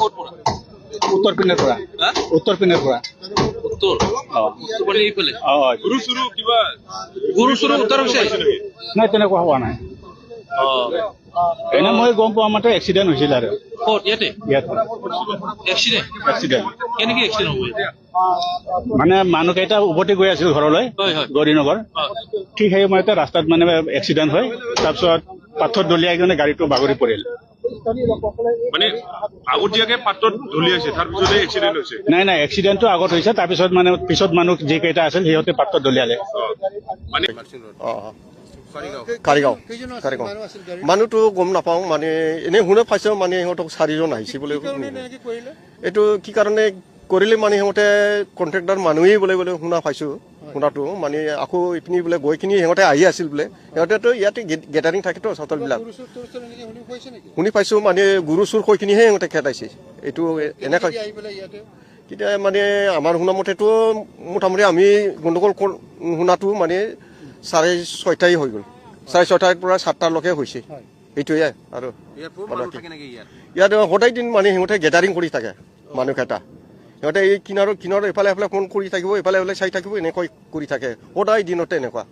ক'ত পৰা উত্তৰ পিনৰ পৰা হা উত্তৰ পিনৰ পৰা উত্তৰ উত্তৰ মানে এইফালে গুৰু চুৰু কিবা গুৰু চুৰু উত্তৰ হৈছে নাই তেনেকুৱা হোৱা নাই এনে মই গম পোৱা মতে এক্সিডেণ্ট হৈছিল আৰু ক'ত ইয়াতে ইয়াত এক্সিডেণ্ট এক্সিডেণ্ট কেনেকৈ এক্সিডেণ্ট হ'ব এতিয়া মানে মানুহকেইটা উভতি গৈ আছিল ঘৰলৈ হয় হয় গৌৰীনগৰ ঠিক সেই সময়তে ৰাস্তাত মানে এক্সিডেণ্ট হয় তাৰপিছত পাথৰ দলিয়াই কিনে গাড়ীটো বাগৰি পৰিল মানে আগতীয়াকে পাত্ৰত দলিয়াইছে তাৰ পিছতে এক্সিডেণ্ট হৈছে নাই নাই এক্সিডেণ্টটো আগত হৈছে তাৰপিছত মানে পিছত মানুহ যিকেইটা আছিল সিহঁতে পাত্ৰত দলিয়ালে মানে কাৰিগাঁও মানুহটো গম নাপাওঁ মানে এনেই শুনে পাইছোঁ মানে সিহঁতক 4জন আহিছে বুলি এইটো কি কাৰণে কৰিলে মানে সিহঁতে কণ্ট্ৰেক্টৰ মানুহেই বোলে শুনা পাইছোঁ শুনাটো মানে আকৌ ইপিনি বোলে গৈখিনি সিহঁতে আহি আছিল বোলে সিহঁতেতো ইয়াতে গেটাৰিং থাকেতো চটলবিলাক শুনি পাইছোঁ মানে গুৰু চুৰ কৈখিনিহে সিহঁতে খেদাইছে এইটো এনেকৈ তেতিয়া মানে আমাৰ শুনামতেতো মোটামুটি আমি গণ্ডগোল শুনাটো মানে 6:30 হৈ গ'ল 6:30 পৰা 7টালৈকে হৈছে এইটোৱে আৰু ইয়াত সদায় দিন মানে সিহঁতে গেটাৰিং কৰি থাকে মানুহকেইটা সিহঁতে এই কিনাৰৰ এফালে ফোন কৰি থাকিব এফালে চাই থাকিব এনেকৈ কৰি থাকে সদায় দিনতে এনেকুৱা